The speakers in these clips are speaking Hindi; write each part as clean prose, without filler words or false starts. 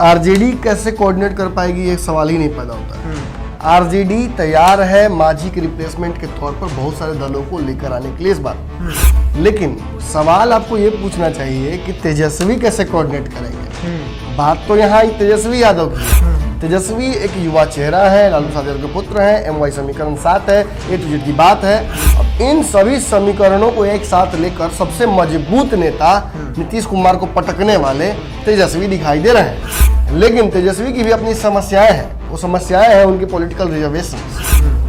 आरजेडी कैसे कोऑर्डिनेट कर पाएगी, ये सवाल ही नहीं पैदा होता है। आरजेडी तैयार है मांझी के रिप्लेसमेंट के तौर पर बहुत सारे दलों को लेकर आने के लिए इस बार, लेकिन सवाल आपको ये पूछना चाहिए कि तेजस्वी कैसे कोऑर्डिनेट करेंगे। बात तो यहाँ आई तेजस्वी यादव की। तेजस्वी एक युवा चेहरा है, लालू प्रसाद के पुत्र हैं, MY समीकरण 7 है, A to Z की बात है। अब इन सभी समीकरणों को एक साथ लेकर सबसे मजबूत नेता नीतीश कुमार को पटकने वाले तेजस्वी दिखाई दे रहे हैं। लेकिन तेजस्वी की भी अपनी समस्याएं हैं। वो समस्याएं हैं उनकी पॉलिटिकल रिजर्वेशन,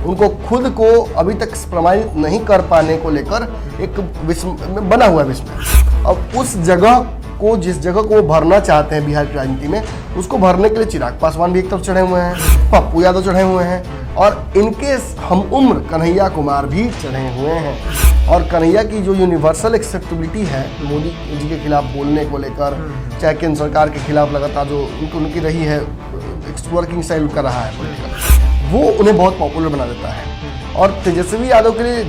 उनको खुद को अभी तक प्रमाणित नहीं कर पाने को लेकर एक बना हुआ है विस्मय। अब उस जगह को, जिस जगह को वो भरना चाहते हैं बिहार की राजनीति में, उसको भरने के लिए चिराग पासवान भी एक तरफ चढ़े हुए हैं, पप्पू यादव चढ़े हुए हैं, और इनके हम उम्र कन्हैया कुमार भी चढ़े हुए हैं। और कन्हैया की जो यूनिवर्सल एक्सेप्टेबिलिटी है मोदी जी के खिलाफ बोलने को लेकर, चाहे केंद्र सरकार के खिलाफ लगातार जो उनकी रही है वर्किंग स्टाइल का रहा है पॉलिटिकल, वो उन्हें बहुत पॉपुलर बना देता है। और तेजस्वी यादव के लिए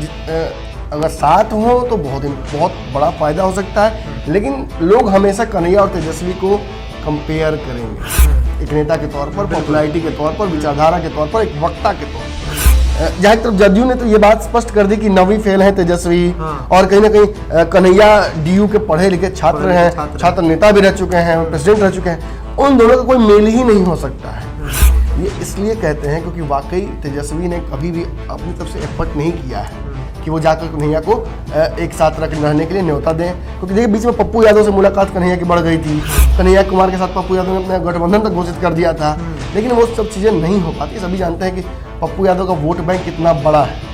अगर साथ हो तो बहुत बड़ा फायदा हो सकता है। लेकिन लोग हमेशा कन्हैया और तेजस्वी को कंपेयर करेंगे, एक नेता के तौर पर, पॉपुलैरिटी के तौर पर, विचारधारा के तौर पर, एक वक्ता के तौर पर। जहाँ तरफ जदयू ने तो ये बात स्पष्ट कर दी कि नवी फेल है तेजस्वी, और कहीं ना कहीं कन्हैया DU के पढ़े लिखे छात्र हैं, छात्र नेता भी रह चुके हैं, प्रेसिडेंट रह चुके हैं। उन दोनों का कोई मेल ही नहीं हो सकता है। ये इसलिए कहते हैं क्योंकि वाकई तेजस्वी ने कभी भी अपनी तरफ से एफर्ट नहीं किया है कि वो जाकर कन्हैया को एक साथ रहने के लिए न्योता दें। क्योंकि देखिए बीच में पप्पू यादव से मुलाकात कन्हैया की बढ़ गई थी, कन्हैया कुमार के साथ पप्पू यादव ने अपना गठबंधन तक घोषित कर दिया था, लेकिन वो सब चीज़ें नहीं हो पाती। सभी जानते हैं कि पप्पू यादव का वोट बैंक कितना बड़ा है।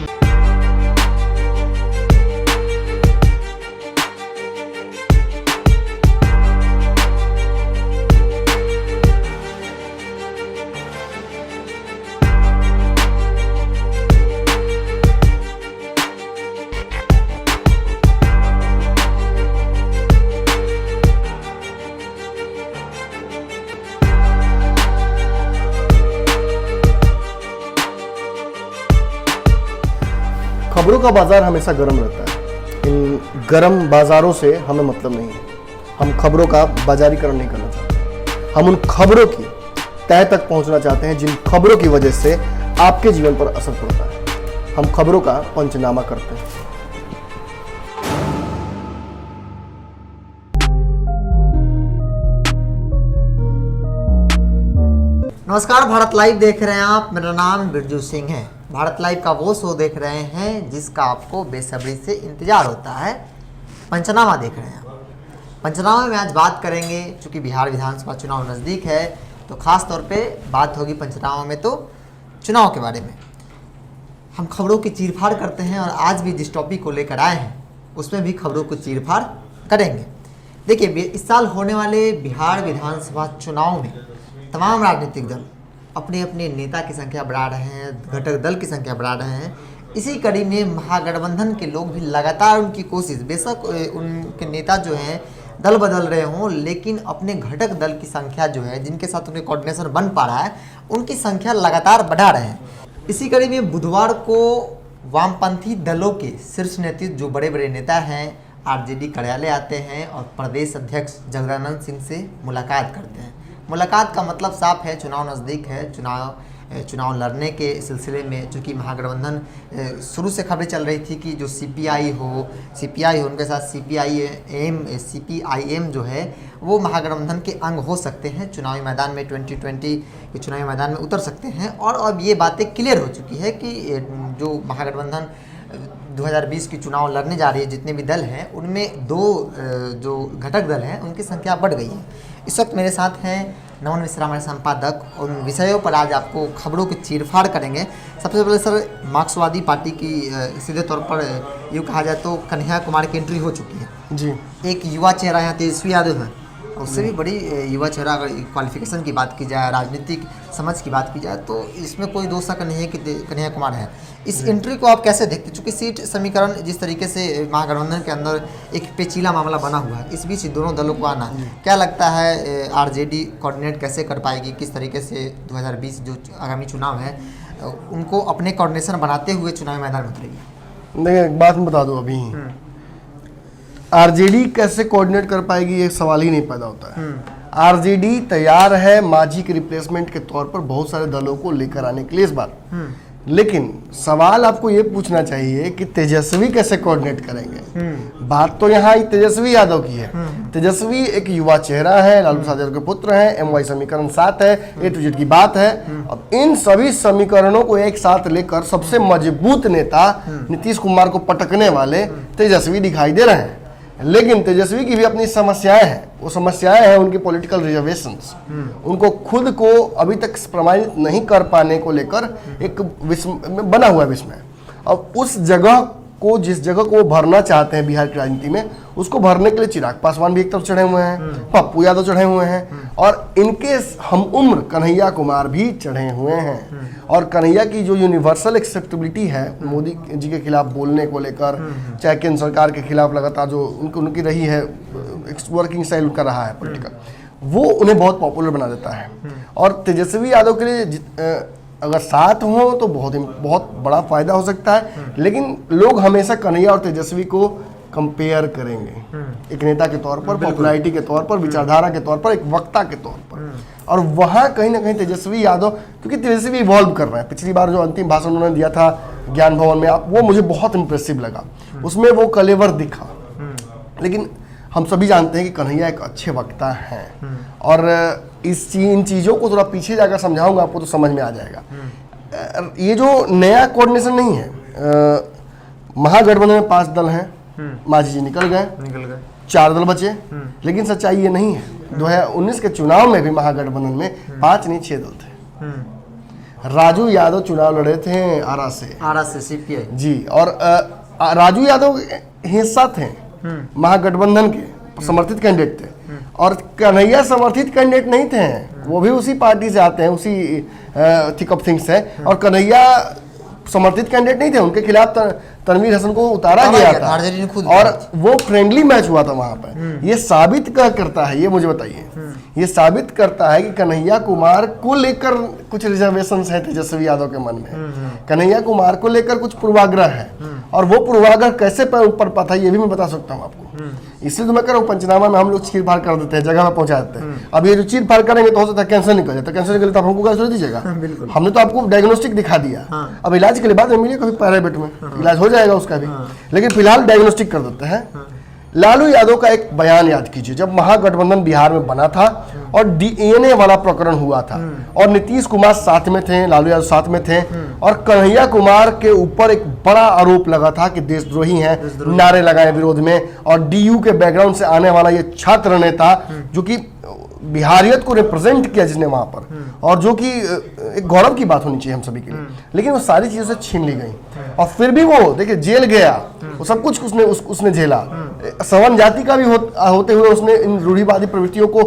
खबरों का बाजार हमेशा गर्म रहता है। इन गर्म बाजारों से हमें मतलब नहीं है। हम खबरों का बाजारीकरण नहीं करना चाहते। हम उन खबरों की तह तक पहुंचना चाहते हैं जिन खबरों की वजह से आपके जीवन पर असर पड़ता है। हम खबरों का पंचनामा करते हैं। नमस्कार, भारत लाइव देख रहे हैं आप। मेरा नाम बिरजू सिंह है। भारत लाइव का वो शो देख रहे हैं जिसका आपको बेसब्री से इंतजार होता है। पंचनामा देख रहे हैं आप। पंचनामा में आज बात करेंगे, चूँकि बिहार विधानसभा चुनाव नज़दीक है तो ख़ास तौर पे बात होगी पंचनामा में तो चुनाव के बारे में। हम खबरों की चीरफाड़ करते हैं और आज भी जिस टॉपिक को लेकर आए हैं उसमें भी खबरों को चीरफाड़ करेंगे। देखिए, इस साल होने वाले बिहार विधानसभा चुनाव में तमाम राजनीतिक दल अपने अपने नेता की संख्या बढ़ा रहे हैं, घटक दल की संख्या बढ़ा रहे हैं। इसी कड़ी में महागठबंधन के लोग भी लगातार उनकी कोशिश, बेशक उनके नेता जो हैं दल बदल रहे हों, लेकिन अपने घटक दल की संख्या जो है, जिनके साथ उनके कोऑर्डिनेशन बन पा रहा है, उनकी संख्या लगातार बढ़ा रहे हैं। इसी कड़ी में बुधवार को वामपंथी दलों के शीर्ष नेतृत्व, जो बड़े बड़े नेता हैं, आरजेडी कार्यालय आते हैं और प्रदेश अध्यक्ष जगदानंद सिंह से मुलाकात करते हैं। मुलाकात का मतलब साफ है, चुनाव नज़दीक है। चुनाव लड़ने के सिलसिले में चूँकि महागठबंधन शुरू से खबरें चल रही थी कि जो CPI हो उनके साथ CPIM जो है वो महागठबंधन के अंग हो सकते हैं, चुनावी मैदान में 2020 के चुनावी मैदान में उतर सकते हैं। और अब ये बातें क्लियर हो चुकी है कि जो महागठबंधन 2020 की चुनाव लड़ने जा रही है, जितने भी दल हैं उनमें 2 जो घटक दल हैं उनकी संख्या बढ़ गई है। इस वक्त मेरे साथ हैं नमन मिश्रा, हमारे संपादक। उन विषयों पर आज आपको खबरों की चीरफाड़ करेंगे। सबसे पहले सर, मार्क्सवादी पार्टी की सीधे तौर पर यूँ कहा जाए तो कन्हैया कुमार की एंट्री हो चुकी है जी। एक युवा चेहरा यहाँ तेजस्वी यादव है, उससे भी बड़ी युवा चेहरा। अगर क्वालिफिकेशन की बात की जाए, राजनीतिक समझ की बात की जाए तो इसमें कोई दो शक नहीं है कि कन्हैया कुमार है। इस एंट्री को आप कैसे देखते हैं? चूँकि सीट समीकरण जिस तरीके से महागठबंधन के अंदर एक पेचीला मामला बना हुआ है, इस बीच दोनों दलों को आना, क्या लगता है आरजेडी कोऑर्डिनेट कैसे कर पाएगी? किस तरीके से 2020 जो आगामी चुनाव है उनको अपने कोऑर्डिनेशन बनाते हुए चुनावी मैदान में उतरेगी? देखिए, एक बात मैं बता दूं, अभी आरजेडी कैसे कोऑर्डिनेट कर पाएगी ये सवाल ही नहीं पैदा होता है। आरजेडी तैयार है मांझी के रिप्लेसमेंट के तौर पर बहुत सारे दलों को लेकर आने के लिए इस बार। लेकिन सवाल आपको ये पूछना चाहिए कि तेजस्वी कैसे कोऑर्डिनेट करेंगे। बात तो यहाँ तेजस्वी यादव की है। तेजस्वी एक युवा चेहरा है, लालू प्रसाद यादव के पुत्र हैं, MY समीकरण 7 है, A to Z की बात है। अब इन सभी समीकरणों को एक साथ लेकर सबसे मजबूत नेता नीतीश कुमार को पटकने वाले तेजस्वी दिखाई दे रहे हैं। लेकिन तेजस्वी की भी अपनी समस्याएं हैं। वो समस्याएं हैं उनकी पॉलिटिकल रिजर्वेशंस। उनको खुद को अभी तक प्रमाणित नहीं कर पाने को लेकर एक बना हुआ विस्मय। अब उस जगह को, जिस जगह को वो भरना चाहते हैं बिहार की राजनीति में, उसको भरने के लिए चिराग पासवान भी एक तरफ चढ़े हुए हैं, पप्पू यादव चढ़े हुए हैं, और इनके हम उम्र कन्हैया कुमार भी चढ़े हुए हैं। और कन्हैया की जो यूनिवर्सल एक्सेप्टेबिलिटी है मोदी जी के खिलाफ बोलने को लेकर, चाहे केंद्र सरकार के खिलाफ लगातार जो उनकी रही है, वर्किंग स्टाइल उनका रहा है पॉलिटिकल, वो उन्हें बहुत पॉपुलर बना देता है। और तेजस्वी यादव के लिए अगर साथ हो तो बहुत बड़ा फायदा हो सकता है। लेकिन लोग हमेशा कन्हैया और तेजस्वी को कंपेयर करेंगे, एक नेता के तौर पर, पॉपुलैरिटी के तौर पर, विचारधारा के तौर पर, एक वक्ता के तौर पर। और वहाँ कहीं ना कहीं तेजस्वी यादव, क्योंकि तेजस्वी इवॉल्व कर रहे हैं। पिछली बार जो अंतिम भाषण उन्होंने दिया था ज्ञान भवन में, वो मुझे बहुत इंप्रेसिव लगा, उसमें वो कलेवर दिखा। लेकिन हम सभी जानते हैं कि कन्हैया एक अच्छे वक्ता हैं, और इन चीज़ों को थोड़ा पीछे जाकर समझाऊंगा आपको तो समझ में आ जाएगा। ये जो नया कोऑर्डिनेशन नहीं है, महागठबंधन में 5 दल हैं, मांझी जी निकल गए, 4 दल बचे। लेकिन सच्चाई ये नहीं है। 2019 के चुनाव में भी महागठबंधन में 5 नहीं 6 दल थे। राजू यादव चुनाव लड़े थे आरा से CPI जी, और राजू यादव हिस्सा थे महागठबंधन के, समर्थित कैंडिडेट थे। और कन्हैया समर्थित कैंडिडेट नहीं थे, वो भी उसी पार्टी से आते हैं, उसी थिक ऑफ थिंग्स है। और कन्हैया समर्थित कैंडिडेट नहीं थे, उनके खिलाफ तनवीर हसन को उतारा गया था, और वो फ्रेंडली मैच हुआ था वहां पर। ये साबित क्या करता है, ये मुझे बताइए। ये साबित करता है कि कन्हैया कुमार को लेकर कुछ रिजर्वेशंस है तेजस्वी यादव के मन में। कन्हैया कुमार को लेकर कुछ पूर्वाग्रह है, और वो पूर्वाग्रह कैसे ऊपर पाता है ये भी मैं बता सकता हूँ आपको। इसलिए तो मैं कर रहा हूँ, पंचनामा में हम लोग चीर फाड़ कर देते हैं, जगह में पहुंचा देते हैं। अब ये जो चीर फाड़ करेंगे तो हो सकता है कैंसर निकल जाए, तो कैंसर निकले तो आप हमको कैसे दीजिएगा। हमने तो आपको डायग्नोस्टिक दिखा दिया, अब इलाज के लिए बाद में मिलिए कभी प्राइवेट में, इलाज हो जाएगा उसका भी। लेकिन फिलहाल डायग्नोस्टिक कर देते हैं। लालू यादव का एक बयान याद कीजिए, जब महागठबंधन बिहार में बना था और DNA वाला प्रकरण हुआ था, और नीतीश कुमार साथ में थे, लालू यादव साथ में थे, और कन्हैया कुमार के ऊपर एक बड़ा आरोप लगा था कि देशद्रोही हैं, नारे लगाए विरोध में। और DU के बैकग्राउंड से आने वाला ये छात्र नेता, जो कि बिहारियत को रिप्रेजेंट किया जिसने वहां पर, और जो कि एक गौरव की बात होनी चाहिए हम सभी के लिए, लेकिन वो सारी चीजों से छीन ली गई। और फिर भी वो देखिए जेल गया, वो सब कुछ उसने झेला। सवर्ण जाति का भी होते हुए उसने इन रूढ़िवादी प्रवृत्तियों को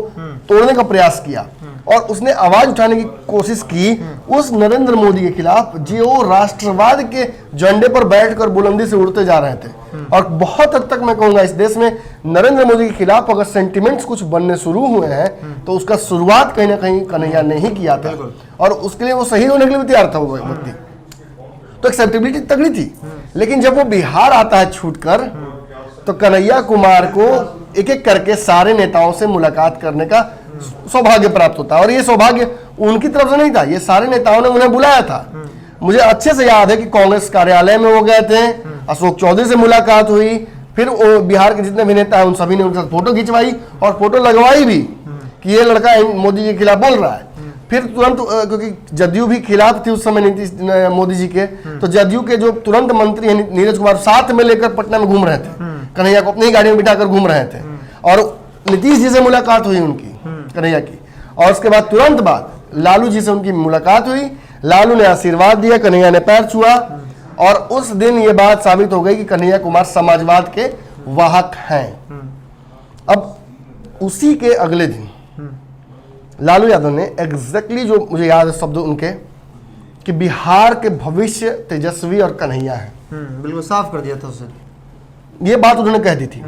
तोड़ने का प्रयास किया, और उसने आवाज उठाने की कोशिश की उस नरेंद्र मोदी के खिलाफ जो राष्ट्रवाद के झंडे पर बैठकर बुलंदी से उड़ते जा रहे थे। और बहुत हद तक मैं कहूंगा इस देश में नरेंद्र मोदी के खिलाफ अगर सेंटिमेंट्स कुछ बनने शुरू हुए हैं, तो उसका शुरुआत कहीं ना कहीं कन्हैया ने ही किया था, और उसके लिए वो शहीद होने के लिए भी तैयार था वो व्यक्ति। तो एक्सेप्टेबिलिटी तगड़ी थी। लेकिन जब वो बिहार आता है छूटकर, तो कन्हैया कुमार को एक एक करके सारे नेताओं से मुलाकात करने का सौभाग्य प्राप्त होता है। और ये सौभाग्य उनकी तरफ से नहीं था, ये सारे नेताओं ने उन्हें बुलाया था। मुझे अच्छे से याद है कि कांग्रेस कार्यालय में वो गए थे, अशोक चौधरी से मुलाकात हुई, फिर बिहार के जितने भी नेता हैं उन सभी ने उनके साथ फोटो खिंचवाई और फोटो लगवाई भी कि ये लड़का मोदी जी के खिलाफ बोल रहा है। फिर तुरंत, क्योंकि जदयू भी खिलाफ थी उस समय नीतीश मोदी जी के, तो जदयू के जो तुरंत मंत्री हैं नीरज कुमार, साथ में लेकर पटना में घूम रहे थे, कन्हैया को अपनी गाड़ी में बिठाकर घूम रहे थे, और नीतीश जी से मुलाकात हुई उनकी, कन्हैया की। और उसके बाद तुरंत बाद लालू जी से उनकी मुलाकात हुई, लालू ने आशीर्वाद दिया, कन्हैया ने पैर छुआ, और उस दिन ये बात साबित हो गई कि कन्हैया कुमार समाजवाद के वाहक हैं। अब उसी के अगले दिन लालू यादव ने एग्जैक्टली जो मुझे याद है शब्द उनके, कि बिहार के भविष्य तेजस्वी और कन्हैया है, बिल्कुल साफ कर दिया था उसे। ये बात उन्होंने कह दी थी।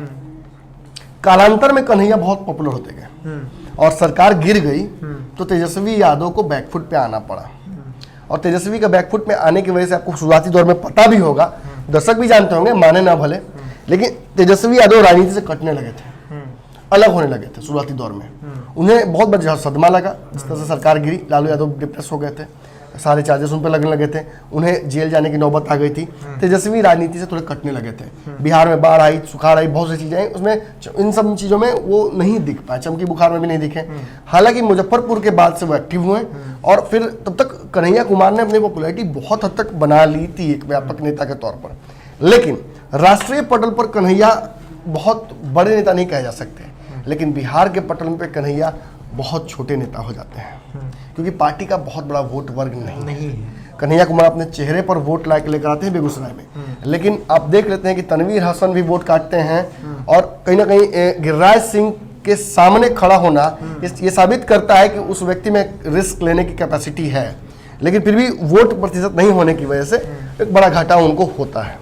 कालांतर में कन्हैया बहुत पॉपुलर होते गए, और सरकार गिर गई, तो तेजस्वी यादव को बैकफुट पे आना पड़ा। और तेजस्वी का बैकफुट में आने की वजह से आपको शुरुआती दौर में पता भी होगा, दर्शक भी जानते होंगे, माने ना भले, लेकिन तेजस्वी यादव राजनीति से कटने लगे थे। अलग होने लगे थे शुरुआती दौर में। उन्हें बहुत बड़ा सदमा लगा, जिस तरह से सरकार गिरी, लालू यादव डिप्रेस हो गए थे, सारे चार्जेस उन पर लगने लगे थे, उन्हें जेल जाने की नौबत आ गई थी। तेजस्वी राजनीति से थोड़े कटने लगे थे। बिहार में बाढ़ आई, सुखाड़ आई, बहुत सी चीजें आई, उसमें इन सब चीजों में वो नहीं दिख पाए, चमकी बुखार में भी नहीं दिखे। हालांकि मुजफ्फरपुर के बाद से वो एक्टिव हुए और फिर तब तक कन्हैया कुमार ने अपनी पॉपुलैरिटी बहुत हद तक बना ली थी एक व्यापक नेता के तौर पर। लेकिन राष्ट्रीय पटल पर कन्हैया बहुत बड़े नेता नहीं कहे जा सकते, लेकिन बिहार के पटल पे कन्हैया बहुत छोटे नेता हो जाते हैं, क्योंकि पार्टी का बहुत बड़ा वोट वर्ग नहीं है। कन्हैया कुमार अपने चेहरे पर वोट ला के लेकर आते हैं बेगूसराय में, लेकिन आप देख लेते हैं कि तनवीर हसन भी वोट काटते हैं और कहीं ना कहीं गिरिराज सिंह के सामने खड़ा होना ये साबित करता है कि उस व्यक्ति में रिस्क लेने की कैपेसिटी है, लेकिन फिर भी वोट प्रतिशत नहीं होने की वजह से एक बड़ा घाटा उनको होता है।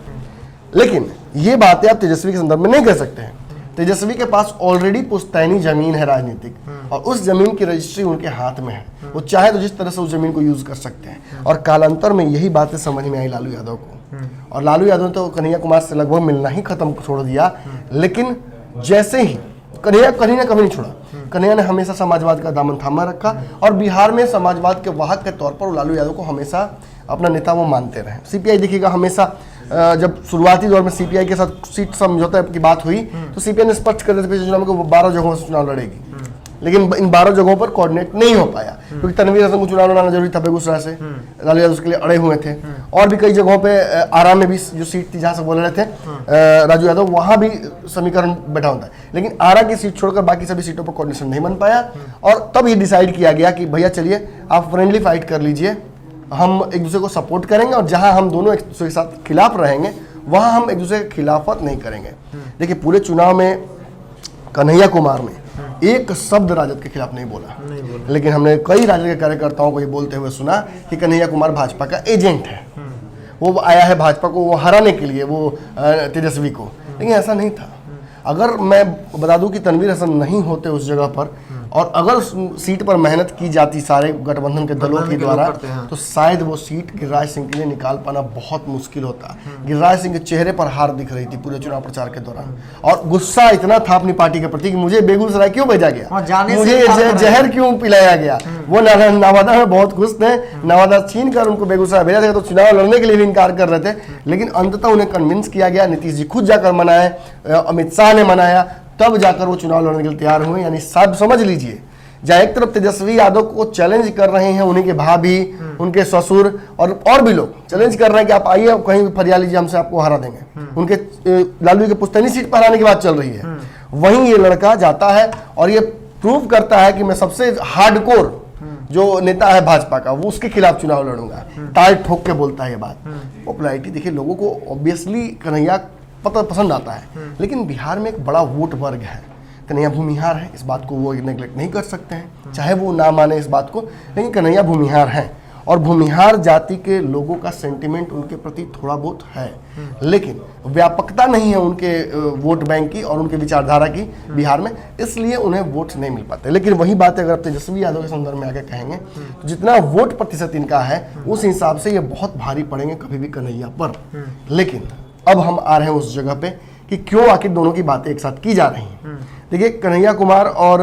लेकिन ये बातें आप तेजस्वी के संदर्भ में नहीं कह सकते हैं। तेजस्वी के पास ऑलरेडी पुश्तैनी जमीन है राजनीतिक, और उस जमीन की रजिस्ट्री उनके हाथ में है। वो चाहे तो जिस तरह से उस जमीन को यूज कर सकते हैं, और कालांतर में यही बातें समझ में आई लालू यादव को। और लालू यादव ने तो कन्हैया कुमार से लगभग मिलना ही खत्म छोड़ दिया। लेकिन जैसे ही कन्हैया कभी नहीं छोड़ा, कन्हैया ने हमेशा समाजवाद का दामन थामा रखा, और बिहार में समाजवाद के वाहक के तौर पर लालू यादव को हमेशा अपना नेता वो मानते रहे। सीपीआई देखिएगा, हमेशा जब शुरुआती दौर में सीपीआई के साथ सीट समझौता की बात हुई तो सीपीआई ने स्पष्ट कर दिया था पिछले चुनाव में कि वो 12 जगहों से चुनाव लड़ेगी, लेकिन इन 12 जगहों पर कोऑर्डिनेट नहीं हो पाया, क्योंकि तनवीर हसन को चुनाव लड़ाना जरूरी था बेगूसराय से, लालू यादव उसके लिए अड़े हुए थे। और भी कई जगहों पे आरा में भी जो सीट थी जहां से बोल रहे थे राजू यादव, वहां भी समीकरण बैठा होता है, लेकिन आरा की सीट छोड़कर बाकी सभी सीटों पर कोऑर्डिनेशन नहीं बन पाया। और तब ये डिसाइड किया गया कि भैया चलिए आप फ्रेंडली फाइट कर लीजिए, हम एक दूसरे को सपोर्ट करेंगे, और जहां हम दोनों एक दूसरे के साथ खिलाफ रहेंगे वहां हम एक दूसरे के खिलाफत नहीं करेंगे। देखिए पूरे चुनाव में कन्हैया कुमार ने एक शब्द राजद के खिलाफ नहीं बोला, लेकिन हमने कई राजद के कार्यकर्ताओं को ये बोलते हुए सुना कि कन्हैया कुमार भाजपा का एजेंट है, वो आया है भाजपा को वो हराने के लिए, वो तेजस्वी को। लेकिन ऐसा नहीं था। अगर मैं बता दूं कि तनवीर हसन नहीं होते उस जगह पर, और अगर सीट पर मेहनत की जाती सारे गठबंधन के दलों के द्वारा, तो शायद वो सीट गिरिराज सिंह के लिए निकाल पाना बहुत मुश्किल होता। गिरिराज सिंह के चेहरे पर हार दिख रही थी पूरे चुनाव प्रचार के दौरान, और गुस्सा इतना था अपनी पार्टी के प्रति कि मुझे बेगूसराय क्यों भेजा गया, मुझे जहर क्यों पिलाया गया। वो नवादा में बहुत खुश थे, नवादा छीन कर उनको बेगूसराय भेजा था, तो चुनाव लड़ने के लिए भी इनकार कर रहे थे, लेकिन अंततः उन्हें कन्विंस किया गया। नीतीश जी खुद जाकर मनाए, अमित शाह ने मनाया, तब जाकर वो चुनाव लड़ने के लिए तैयार हुए। यानी सब समझ लीजिए, जहाँ एक तरफ तेजस्वी यादव को चैलेंज कर रहे हैं उन्हीं के भाभी, उनके ससुर और भी लोग चैलेंज कर रहे हैं कि आप आइए कहीं भी फरिया लीजिए, हमसे आपको हरा देंगे। उनके लालू के पुश्तैनी सीट पर हराने की बात चल रही है, वहीं ये लड़का जाता है और ये प्रूव करता है कि मैं सबसे हार्डकोर जो नेता है भाजपा का, वो उसके खिलाफ चुनाव लड़ूंगा। ताल ठोक के बोलता है ये बात। पॉपुलैरिटी देखिए, लोगों को ऑब्वियसली कन्हैया पसंद आता है, लेकिन बिहार में एक बड़ा वोट वर्ग है। कन्हैया भूमिहार है, इस बात को वो नेगलेक्ट नहीं कर सकते हैं, चाहे वो ना माने इस बात को, लेकिन कन्हैया भूमिहार हैं, और भूमिहार जाति के लोगों का सेंटिमेंट उनके प्रति थोड़ा बहुत है, लेकिन व्यापकता नहीं है उनके वोट बैंक की और उनके विचारधारा की बिहार में, इसलिए उन्हें वोट नहीं मिल पाते। लेकिन वही बात अगर तेजस्वी यादव के संदर्भ में आगे कहेंगे तो जितना वोट प्रतिशत इनका है उस हिसाब से ये बहुत भारी पड़ेंगे कभी भी कन्हैया पर। लेकिन अब हम आ रहे हैं उस जगह पे कि क्यों आखिर दोनों की बातें एक साथ की जा रही हैं। देखिए, कन्हैया कुमार और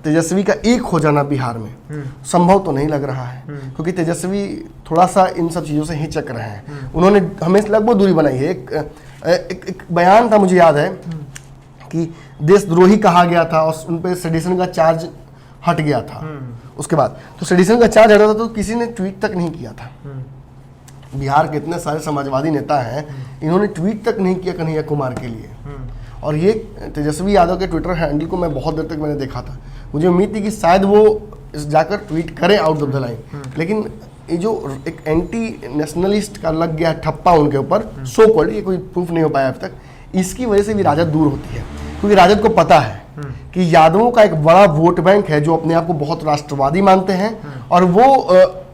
तेजस्वी का एक हो जाना बिहार में संभव तो नहीं लग रहा है, क्योंकि तेजस्वी थोड़ा सा इन सब चीज़ों से हिचक रहे हैं। उन्होंने हमें लगभग दूरी बनाई है। एक बयान था, मुझे याद है कि देशद्रोही कहा गया था और उन पर सेडिशन का चार्ज हट गया था। उसके बाद तो सेडिशन का चार्ज हटा था तो किसी ने ट्वीट तक नहीं किया था। बिहार के इतने सारे समाजवादी नेता हैं, इन्होंने ट्वीट तक नहीं किया कन्हैया कुमार के लिए। और ये तेजस्वी यादव के ट्विटर हैंडल को मैं बहुत देर तक मैंने देखा था, मुझे उम्मीद थी कि शायद वो जाकर ट्वीट करें आउट ऑफ द लाइन, लेकिन ये जो एक एंटी नेशनलिस्ट का लग गया ठप्पा उनके ऊपर, सो कॉल्ड, ये कोई प्रूफ नहीं हो पाया अब तक, इसकी वजह से भी राजद दूर होती है। क्योंकि राजद को पता है कि यादवों का एक बड़ा वोट बैंक है जो अपने आप को बहुत राष्ट्रवादी मानते हैं, और वो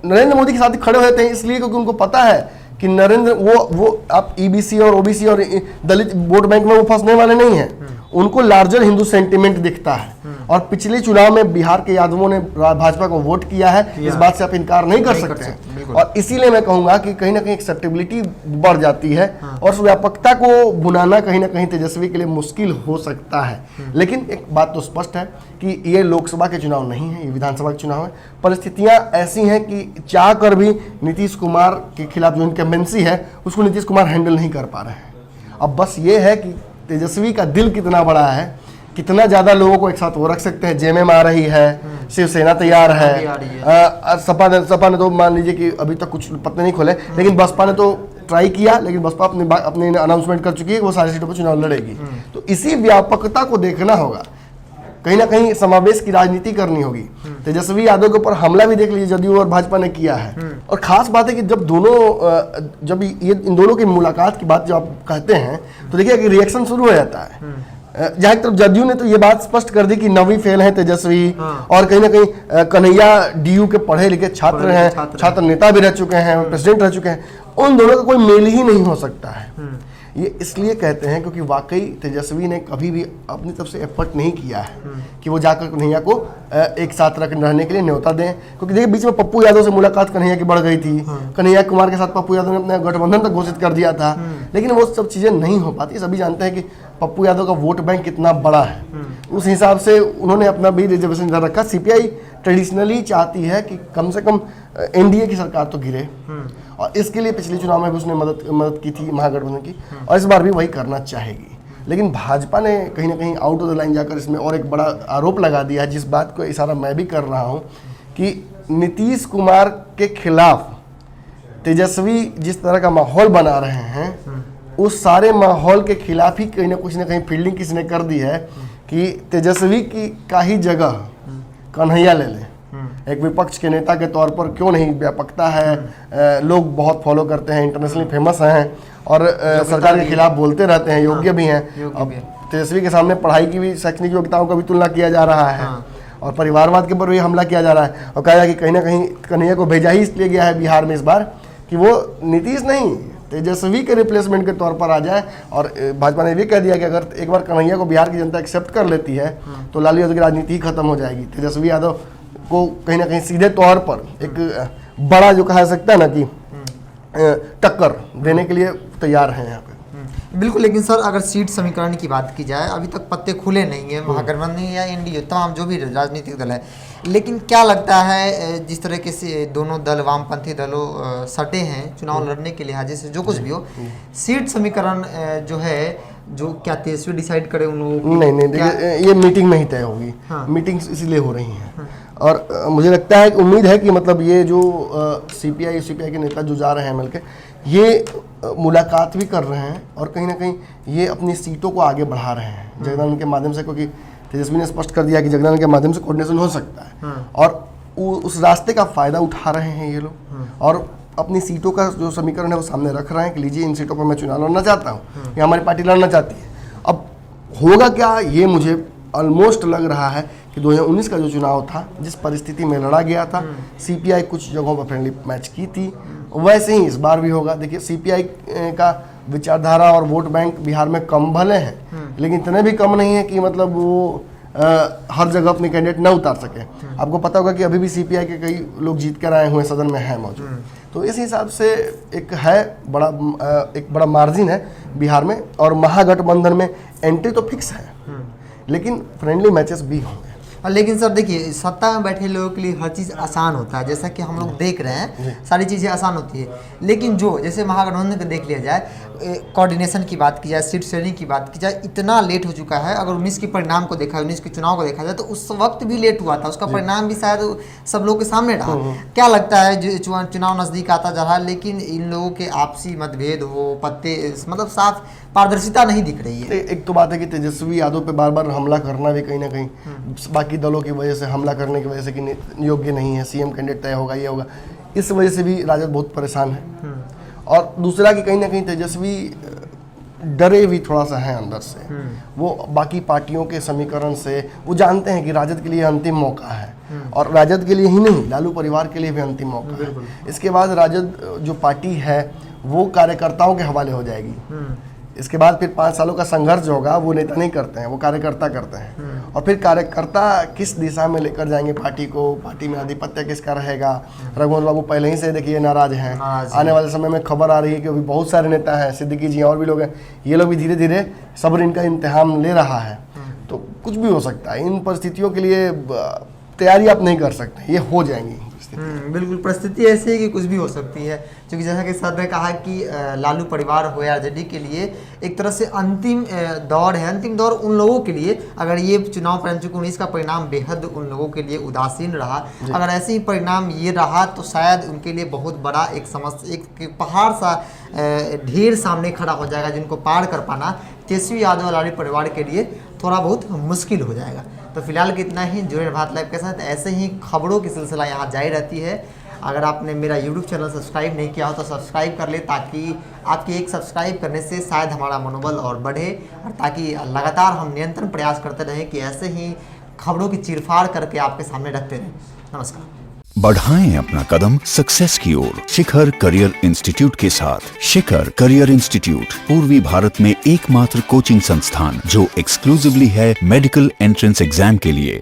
नरेंद्र मोदी के साथ खड़े होते हैं इसलिए क्योंकि उनको पता है कि नरेंद्र वो आप ईबीसी और ओबीसी और दलित वोट बैंक में वो फंसने वाले नहीं हैं। उनको लार्जर हिंदू सेंटिमेंट दिखता है। और पिछले चुनाव में बिहार के यादवों ने भाजपा को वोट किया है, इस बात से आप इनकार नहीं कर सकते हैं। और इसीलिए मैं कहूंगा कि कहीं ना कहीं एक्सेप्टेबिलिटी बढ़ जाती है और उस व्यापकता को भुनाना कहीं ना कहीं तेजस्वी के लिए मुश्किल हो सकता है। लेकिन एक बात तो स्पष्ट है कि ये लोकसभा के चुनाव नहीं है, ये विधानसभा के चुनाव है। परिस्थितियां ऐसी हैं कि चाह कर भी नीतीश कुमार के खिलाफ जो इनकम्बेंसी है उसको नीतीश कुमार हैंडल नहीं कर पा रहे हैं। अब बस ये है कि तेजस्वी का दिल कितना बड़ा है, कितना ज्यादा लोगों को एक साथ वो रख सकते हैं। जेएमएम आ रही है, शिवसेना तैयार है, सपा ने तो मान लीजिए कि अभी तक कुछ पत्ते नहीं खोले, लेकिन बसपा ने तो ट्राई किया, लेकिन बसपा अपने अनाउंसमेंट कर चुकी है वो सारी सीटों पर चुनाव लड़ेगी। तो इसी व्यापकता को देखना होगा, कहीं ना कहीं समावेश की राजनीति करनी होगी। तेजस्वी यादव के ऊपर हमला भी देख लीजिए जदयू और भाजपा ने किया है। और खास बात है कि जब ये इन दोनों की मुलाकात की बात जब आप कहते हैं तो देखिए कि रिएक्शन शुरू हो जाता है। जहाँ की तरफ जदयू ने तो ये बात स्पष्ट कर दी कि नवी फेल है तेजस्वी, और कहीं ना कहीं कन्हैया डीयू के पढ़े लिखे छात्र हैं, छात्र नेता भी रह चुके हैं, प्रेसिडेंट रह चुके हैं, उन दोनों का कोई मेल ही नहीं हो सकता है। ये इसलिए कहते हैं क्योंकि वाकई तेजस्वी ने कभी भी अपनी तरफ से एफर्ट नहीं किया है कि वो जाकर कन्हैया को एक साथ रहने के लिए न्योता दें। क्योंकि देखिए बीच में पप्पू यादव से मुलाकात कन्हैया की बढ़ गई थी, कन्हैया कुमार के साथ पप्पू यादव ने अपना गठबंधन तक घोषित कर दिया था, लेकिन वो सब चीज़ें नहीं हो पाती। सभी जानते हैं कि पप्पू यादव का वोट बैंक कितना बड़ा है, उस हिसाब से उन्होंने अपना भी रिजर्वेशन इधर रखा। सीपीआई ट्रेडिशनली चाहती है कि कम से कम एनडीए की सरकार तो गिरे, और इसके लिए पिछले चुनाव में भी उसने मदद की थी महागठबंधन की, और इस बार भी वही करना चाहेगी। लेकिन भाजपा ने कहीं ना कहीं आउट ऑफ द लाइन जाकर इसमें और एक बड़ा आरोप लगा दिया है, जिस बात को इशारा मैं भी कर रहा हूँ कि नीतीश कुमार के खिलाफ तेजस्वी जिस तरह का माहौल बना रहे हैं, उस सारे माहौल के खिलाफ ही कहीं ना कहीं फील्डिंग किसी ने कर दी है कि तेजस्वी की का ही जगह कन्हैया ले लें। एक विपक्ष के नेता के तौर पर क्यों नहीं, व्यापकता है, लोग बहुत फॉलो करते हैं, इंटरनेशनली फेमस हैं और सरकार के खिलाफ बोलते रहते हैं, योग्य भी हैं। अब तेजस्वी के सामने पढ़ाई की भी, शैक्षणिक योग्यताओं का भी तुलना किया जा रहा है, और परिवारवाद के ऊपर भी हमला किया जा रहा है, और कहा कि कहीं ना कहीं कन्हैया को भेजा ही इसलिए गया है बिहार में इस बार कि वो नीतीश नहीं तेजस्वी के रिप्लेसमेंट के तौर पर आ जाए। और भाजपा ने भी कह दिया कि अगर एक बार कन्हैया को बिहार की जनता एक्सेप्ट कर लेती है तो लालू यादव की राजनीति ही खत्म हो जाएगी। तेजस्वी यादव को कहीं ना कहीं सीधे तौर पर एक बड़ा जो कहा सकता है ना कि टक्कर देने के लिए तैयार हैं यहाँ पे। बिल्कुल। लेकिन सर अगर सीट समीकरण की बात की जाए, अभी तक पत्ते खुले नहीं है, महागठबंधन या एनडीए तमाम जो भी राजनीतिक दल है, लेकिन क्या लगता है जिस तरह के से दोनों दल वामपंथी दलों सटे हैं चुनाव लड़ने के लिहाज से, जो कुछ भी हो, सीट समीकरण जो है जो क्या तेजस्वी डिसाइड करे उन लोगों को? नहीं देखिए ये मीटिंग में ही तय होगी। मीटिंग्स इसलिए हो रही हैं और मुझे लगता है कि उम्मीद है कि मतलब ये जो सीपीआई के नेता जो जा रहे हैं मिलकर, ये मुलाकात भी कर रहे हैं और कहीं ना कहीं ये अपनी सीटों को आगे बढ़ा रहे हैं जगदानंद के माध्यम से, क्योंकि तेजस्वी ने स्पष्ट कर दिया कि जगदानंद के माध्यम से कोऑर्डिनेशन हो सकता है और उस रास्ते का फायदा उठा रहे हैं ये लोग, और अपनी सीटों का जो समीकरण है वो सामने रख रहे हैं कि लीजिए इन सीटों पर मैं चुनाव लड़ना चाहता हूँ या हमारी पार्टी लड़ना चाहती है। अब होगा क्या, ये मुझे ऑलमोस्ट लग रहा है कि 2019 का जो चुनाव था, जिस परिस्थिति में लड़ा गया था, सीपीआई कुछ जगहों पर फ्रेंडली मैच की थी, वैसे ही इस बार भी होगा। देखिए सीपीआई का विचारधारा और वोट बैंक बिहार में कम भले हैं, लेकिन इतने भी कम नहीं है कि मतलब वो हर जगह अपने कैंडिडेट न उतार सके। आपको पता होगा कि अभी भी सीपीआई के कई लोग जीत कर आए हुए सदन में हैं मौजूद, तो इस हिसाब से एक बड़ा मार्जिन है बिहार में, और महागठबंधन में एंट्री तो फिक्स है लेकिन फ्रेंडली मैचेस भी होंगे। लेकिन सर देखिए, सत्ता में बैठे लोगों के लिए हर चीज़ आसान होता है, जैसा कि हम लोग देख रहे हैं सारी चीज़ें आसान होती है, लेकिन जो जैसे महागठबंधन को देख लिया जाए, कोऑर्डिनेशन की बात की जाए, सीट शेयरिंग की बात की जाए, इतना लेट हो चुका है। अगर 19 के परिणाम को देखा, 19 के चुनाव को देखा जाए तो उस वक्त भी लेट हुआ था, उसका परिणाम भी शायद सब लोगों के सामने रहा। क्या लगता है चुनाव नज़दीक आता जा रहा है, लेकिन इन लोगों के आपसी मतभेद हो, पत्ते मतलब साफ पारदर्शिता नहीं दिख रही है। एक तो बात है कि तेजस्वी यादव पे बार बार हमला करना भी कहीं ना कहीं बाकी दलों की वजह से, हमला करने की वजह से कि योग्य नहीं है, सीएम कैंडिडेट तय होगा, ये होगा, इस वजह से भी राजद बहुत परेशान है। और दूसरा कि कहीं ना कहीं तेजस्वी डरे भी थोड़ा सा है अंदर से, वो बाकी पार्टियों के समीकरण से वो जानते हैं कि राजद के लिए अंतिम मौका है, और राजद के लिए ही नहीं, लालू परिवार के लिए भी अंतिम मौका है। इसके बाद राजद जो पार्टी है वो कार्यकर्ताओं के हवाले हो जाएगी, इसके बाद फिर 5 सालों का संघर्ष जो होगा वो नेता नहीं करते हैं, वो कार्यकर्ता करते हैं। और फिर कार्यकर्ता किस दिशा में लेकर जाएंगे पार्टी को, पार्टी में आधिपत्य किसका रहेगा। रघुवंश बाबू पहले ही से देखिए नाराज हैं। आने वाले समय में खबर आ रही है कि अभी बहुत सारे नेता हैं, सिद्दीकी जी और भी लोग हैं, ये लोग भी धीरे धीरे सब्र इनका इम्तिहान ले रहा है। तो कुछ भी हो सकता है, इन परिस्थितियों के लिए तैयारी आप नहीं कर सकते, ये हो जाएंगी। बिल्कुल, परिस्थिति ऐसी है कि कुछ भी हो सकती है, क्योंकि जैसा कि सर ने कहा कि लालू परिवार हो या आरजेडी के लिए एक तरह से अंतिम दौर है। अंतिम दौर उन लोगों के लिए, अगर ये चुनाव परिणाम 19 का परिणाम बेहद उन लोगों के लिए उदासीन रहा, अगर ऐसे ही परिणाम ये रहा तो शायद उनके लिए बहुत बड़ा एक समस्या, एक पहाड़ सा ढेर सामने खड़ा हो जाएगा, जिनको पार कर पाना तेजस्वी यादव लालू परिवार के लिए थोड़ा बहुत मुश्किल हो जाएगा। तो फिलहाल के इतना ही। जुड़े भारत लाइव के साथ, ऐसे ही खबरों की सिलसिला यहाँ जारी रहती है। अगर आपने मेरा यूट्यूब चैनल सब्सक्राइब नहीं किया हो तो सब्सक्राइब कर ले, ताकि आपके एक सब्सक्राइब करने से शायद हमारा मनोबल और बढ़े, और ताकि लगातार हम निरंतर प्रयास करते रहें कि ऐसे ही खबरों की चीरफाड़ करके आपके सामने रखते रहें। नमस्कार। बढ़ाएं अपना कदम सक्सेस की ओर शिखर करियर इंस्टीट्यूट के साथ। शिखर करियर इंस्टीट्यूट पूर्वी भारत में एकमात्र कोचिंग संस्थान जो एक्सक्लूसिवली है मेडिकल एंट्रेंस एग्जाम के लिए।